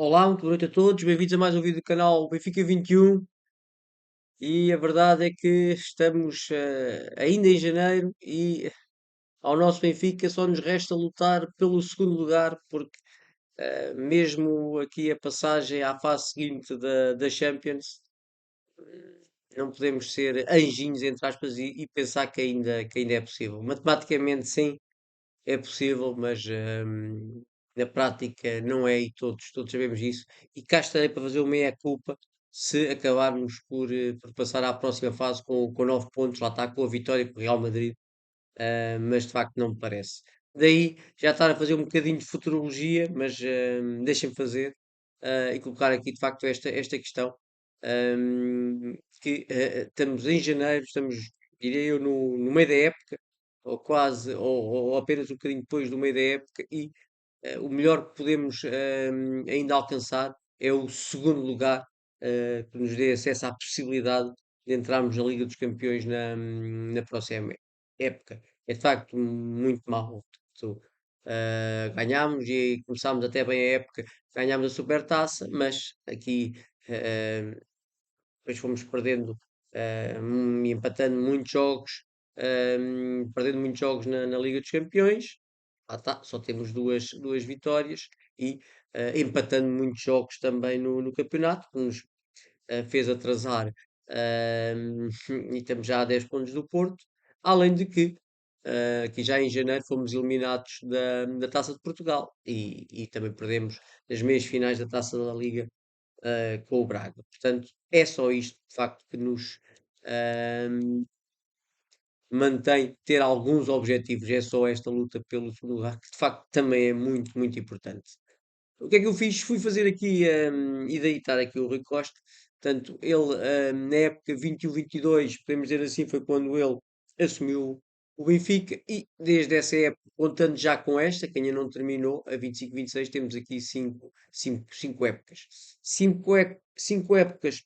Olá, muito boa noite a todos, bem-vindos a mais um vídeo do canal Benfica 21 e a verdade é que estamos ainda em janeiro e ao nosso Benfica só nos resta lutar pelo segundo lugar porque mesmo aqui a passagem à fase seguinte da Champions não podemos ser anjinhos entre aspas e pensar que ainda é possível. Matematicamente sim, é possível, mas na prática não é e todos sabemos isso. E cá estarei para fazer uma meia-culpa se acabarmos por passar à próxima fase com 9 pontos, lá está, com a vitória com o Real Madrid, mas de facto não me parece. Daí já estar a fazer um bocadinho de futurologia, mas deixem-me fazer e colocar aqui de facto esta questão. Que estamos em janeiro, estamos, diria eu, no meio da época, ou quase, ou apenas um bocadinho depois do meio da época, e o melhor que podemos ainda alcançar é o segundo lugar, que nos dê acesso à possibilidade de entrarmos na Liga dos Campeões na próxima época. É de facto muito mau. Portanto, ganhámos e começámos até bem a época, ganhámos a Supertaça, mas aqui depois fomos perdendo e empatando muitos jogos, perdendo muitos jogos na Liga dos Campeões. Lá está, só temos duas vitórias e empatando muitos jogos também no campeonato, que nos fez atrasar e estamos já a 10 pontos do Porto. Além de que aqui já em janeiro fomos eliminados da Taça de Portugal e também perdemos as meias finais da Taça da Liga com o Braga. Portanto, é só isto, de facto, que nos ahm, mantém ter alguns objetivos. É só esta luta pelo segundo lugar, que de facto também é muito, muito importante. O que é que eu fiz? Fui fazer aqui e daí estar aqui o Rui Costa. Portanto, ele na época 21-22, podemos dizer assim, foi quando ele assumiu o Benfica e desde essa época, contando já com esta, que ainda não terminou, a 25-26, temos aqui cinco épocas. Cinco épocas,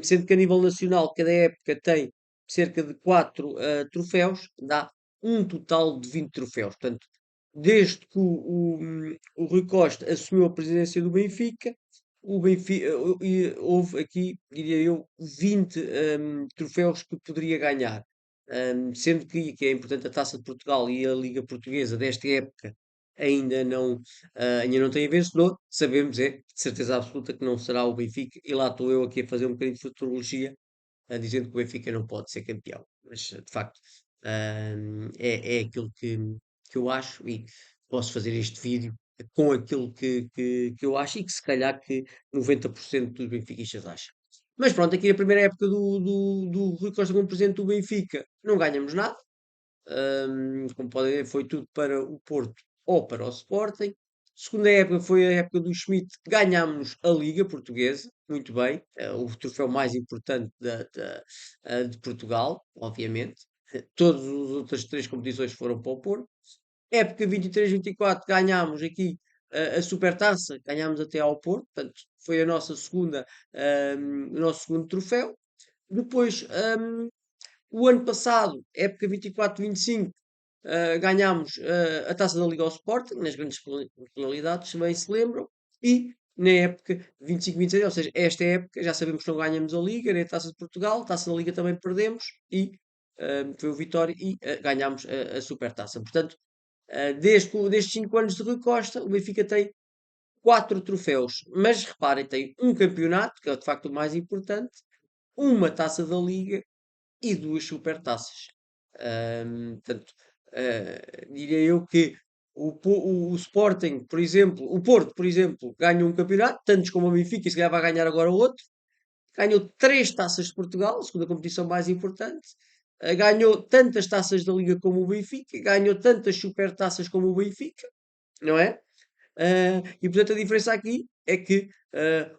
sendo que a nível nacional cada época tem cerca de 4 troféus, dá um total de 20 troféus. Portanto, desde que o Rui Costa assumiu a presidência do Benfica, o Benfica houve aqui, diria eu, 20 troféus que poderia ganhar. Sendo que é importante a Taça de Portugal e a Liga Portuguesa desta época ainda não tem vencedor, sabemos é, de certeza absoluta que não será o Benfica, e lá estou eu aqui a fazer um bocadinho de futurologia, dizendo que o Benfica não pode ser campeão. Mas, de facto, é aquilo que eu acho e posso fazer este vídeo com aquilo que eu acho e que se calhar que 90% dos benfiquistas acham. Mas pronto, aqui a primeira época do Rui Costa como presidente do Benfica, não ganhamos nada. Como podem ver, foi tudo para o Porto ou para o Sporting. Segunda época foi a época do Schmidt, ganhámos a Liga Portuguesa, muito bem, o troféu mais importante de Portugal, obviamente. Todas as outras três competições foram para o Porto. Época 23-24 ganhámos aqui a Supertaça, ganhámos até ao Porto, portanto foi a nossa o nosso segundo troféu. Depois, o ano passado, época 24-25, ganhámos a Taça da Liga ao Sporting, nas grandes penalidades, se bem se lembram, e na época 25-26, ou seja, esta época, já sabemos que não ganhamos a Liga, nem a Taça de Portugal, a Taça da Liga também perdemos, e foi o Vitória, e ganhámos a Supertaça. Portanto, destes 5 anos de Rui Costa, o Benfica tem 4 troféus, mas reparem, tem um campeonato, que é de facto o mais importante, uma Taça da Liga e duas supertaças. Portanto, diria eu que o Sporting, por exemplo, o Porto, por exemplo, ganhou um campeonato, tantos como o Benfica, e se calhar vai ganhar agora outro. Ganhou três taças de Portugal, a segunda competição mais importante. Ganhou tantas taças da Liga como o Benfica, ganhou tantas supertaças como o Benfica, não é? E portanto a diferença aqui é que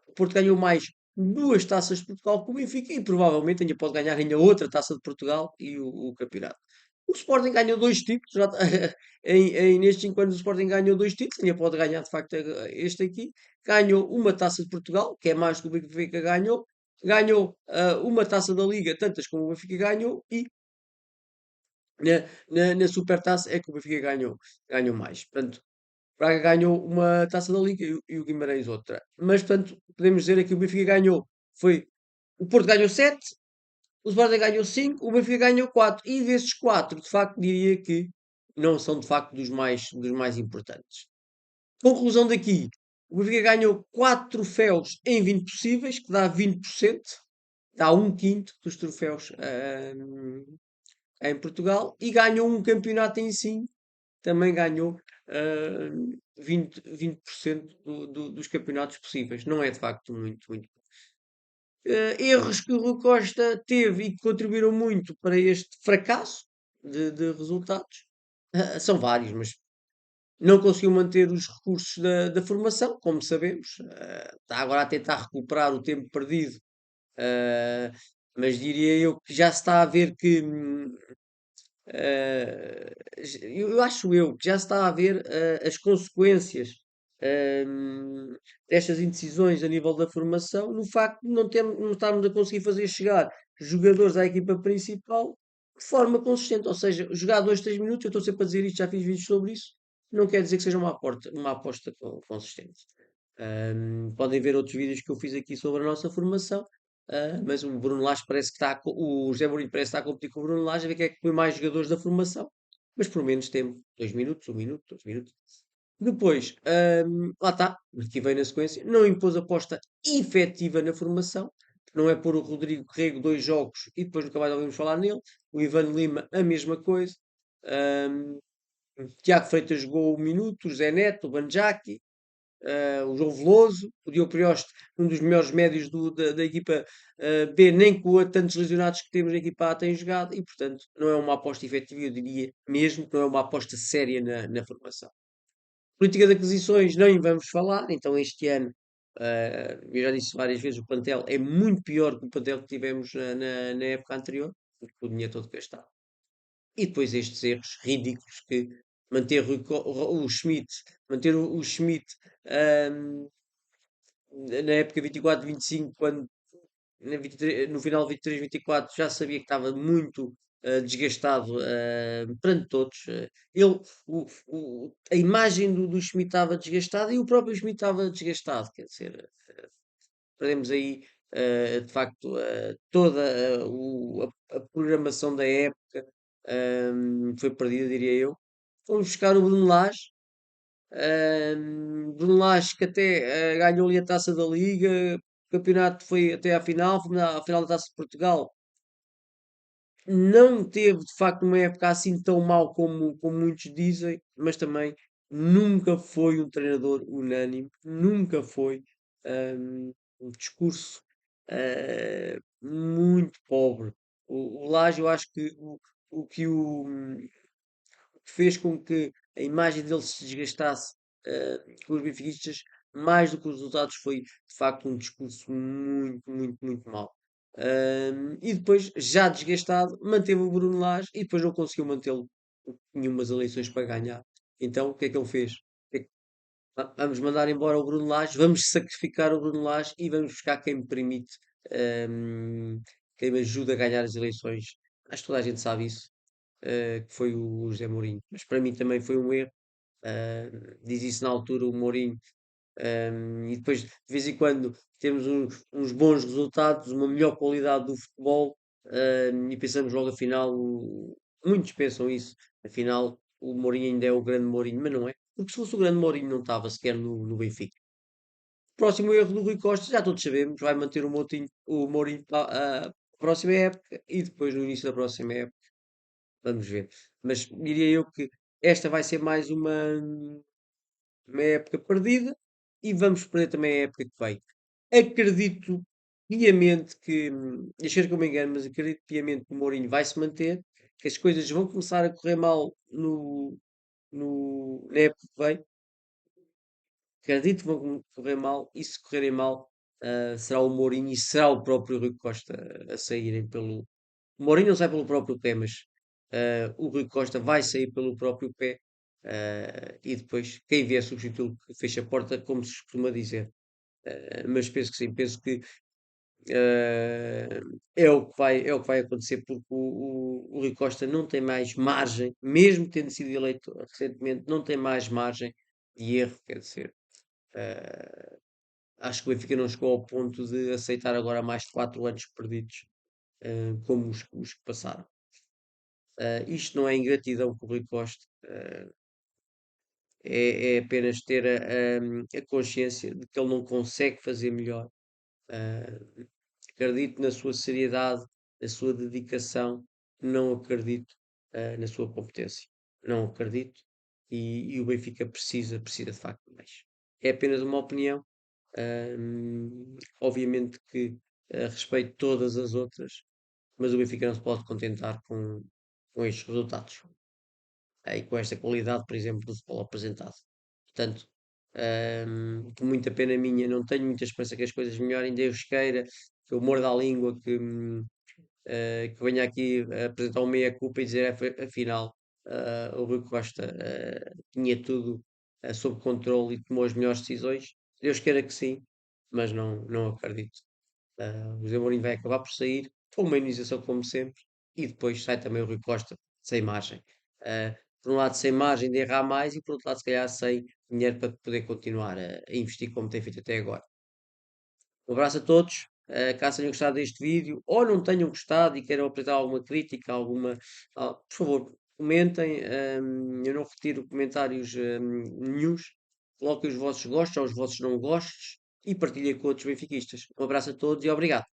o Porto ganhou mais duas taças de Portugal que o Benfica e provavelmente ainda pode ganhar ainda outra taça de Portugal e o campeonato. O Sporting ganhou dois títulos, nestes 5 anos o Sporting ganhou dois títulos, ainda pode ganhar de facto este aqui. Ganhou uma taça de Portugal, que é mais que o Benfica ganhou. Ganhou uma taça da Liga, tantas como o Benfica ganhou, e na Supertaça é que o Benfica ganhou mais. Portanto, Braga ganhou uma Taça da Liga e o Guimarães outra. Mas, portanto, podemos dizer aqui o Benfica ganhou, foi o Porto ganhou 7, o Sporting ganhou 5, o Benfica ganhou 4. E desses 4, de facto, diria que não são, de facto, dos mais importantes. Conclusão daqui, o Benfica ganhou 4 troféus em 20 possíveis, que dá 20%, dá um quinto dos troféus em Portugal, e ganhou um campeonato em si, também ganhou 20% dos campeonatos possíveis. Não é de facto muito, muito. Erros que o Rui Costa teve e que contribuíram muito para este fracasso de resultados são vários, mas não conseguiu manter os recursos da formação, como sabemos. Está agora a tentar recuperar o tempo perdido, uh, mas diria eu que já se está a ver que eu acho eu que já se está a ver as consequências hum, destas indecisões a nível da formação, no facto de não estarmos a conseguir fazer chegar jogadores à equipa principal de forma consistente. Ou seja, jogar 2, 3 minutos, eu estou sempre a dizer isto, já fiz vídeos sobre isso, não quer dizer que seja uma aposta consistente. Podem ver outros vídeos que eu fiz aqui sobre a nossa formação. Mas o Bruno Lage parece que está o José Mourinho parece que está a competir com o Bruno Lage a ver quem é que põe mais jogadores da formação, mas por menos tempo, 2 minutos, 1 minuto, 2 minutos. Depois, lá está, aqui vem na sequência, não impôs aposta efetiva na formação, não é pôr o Rodrigo Rego 2 jogos e depois nunca mais ouvimos falar nele, o Ivan Lima a mesma coisa, Ahm, Tiago Freitas jogou 1 minuto, o Zé Neto, o Banjaki, o João Veloso, o Diogo Prioste, um dos melhores médios da equipa B, nem com tantos lesionados que temos na equipa A tem jogado, e portanto não é uma aposta efetiva, eu diria mesmo que não é uma aposta séria na formação. Política de aquisições, nem vamos falar, então este ano, eu já disse várias vezes, o plantel é muito pior que o plantel que tivemos na época anterior, porque o dinheiro todo gastado. E depois estes erros ridículos que manter o Schmidt, manter o Schmidt ahm, na época 24-25, quando no final de 23-24 já sabia que estava muito desgastado perante todos. A imagem do Schmidt estava desgastada e o próprio Schmidt estava desgastado. Quer dizer, perdemos aí de facto toda a programação da época foi perdida, diria eu. Fomos buscar o Bruno Lage, Bruno Lage que até ganhou ali a Taça da Liga, o campeonato foi até à final, fomos à final da Taça de Portugal. Não teve de facto uma época assim tão mal como muitos dizem, mas também nunca foi um treinador unânime, nunca foi um discurso muito pobre. O Lage, eu acho que o que fez com que a imagem dele se desgastasse com os benfiquistas, mais do que os resultados, foi de facto um discurso muito, muito, muito mau. E depois, já desgastado, manteve o Bruno Lage e depois não conseguiu mantê-lo. Tinha umas eleições para ganhar. Então, o que é que ele fez? Vamos mandar embora o Bruno Lage, vamos sacrificar o Bruno Lage e vamos buscar quem me permite, hum, quem me ajuda a ganhar as eleições. Acho que toda a gente sabe isso, que foi o José Mourinho. Mas para mim também foi um erro. Diz isso na altura o Mourinho. E depois, de vez em quando, temos uns bons resultados, uma melhor qualidade do futebol, e pensamos logo, afinal, muitos pensam isso, afinal, o Mourinho ainda é o grande Mourinho, mas não é. Porque se fosse o grande Mourinho, não estava sequer no Benfica. Próximo erro do Rui Costa, já todos sabemos, vai manter o Mourinho para a próxima época e depois no início da próxima época, vamos ver. Mas diria eu que esta vai ser mais uma época perdida e vamos perder também a época que vem. Acredito piamente que, deixa que eu me engano, mas acredito piamente que o Mourinho vai se manter, que as coisas vão começar a correr mal na época que vem. Acredito que vão correr mal e se correrem mal, será o Mourinho e será o próprio Rui Costa a saírem pelo. O Mourinho não sai pelo próprio pé, mas o Rui Costa vai sair pelo próprio pé. E depois, quem vier substituí-lo, que fecha a porta, como se costuma dizer. Mas penso que sim, penso que é o que vai acontecer, porque o Rui Costa não tem mais margem, mesmo tendo sido eleito recentemente, não tem mais margem de erro, quer dizer. eh, Acho que o Benfica não chegou ao ponto de aceitar agora mais de 4 anos perdidos, como os que passaram. Isto não é ingratidão com o Rui Costa, é apenas ter a consciência de que ele não consegue fazer melhor. Ah, Acredito na sua seriedade, na sua dedicação, não acredito, na sua competência. Não acredito e o Benfica precisa de facto de mais. É apenas uma opinião. Obviamente que respeito todas as outras, mas o Benfica não se pode contentar com estes resultados e com esta qualidade, por exemplo, do futebol apresentado. Portanto, com muita pena minha, não tenho muita esperança que as coisas melhorem. Deus queira que eu morda a língua, que venha aqui apresentar uma meia-culpa e dizer, afinal, o Rui Costa tinha tudo sob controle e tomou as melhores decisões. Deus queira que sim, mas não acredito. O José Mourinho vai acabar por sair, com uma indenização como sempre, e depois sai também o Rui Costa sem margem. Ah, por um lado, sem margem de errar mais, e por outro lado, se calhar, sem dinheiro para poder continuar a investir como tem feito até agora. Um abraço a todos. Caso tenham gostado deste vídeo, ou não tenham gostado e queiram apresentar alguma crítica, por favor, comentem. Eu não retiro comentários nenhuns. Coloquem os vossos gostos ou os vossos não gostos e partilhem com outros benfiquistas. Um abraço a todos e obrigado.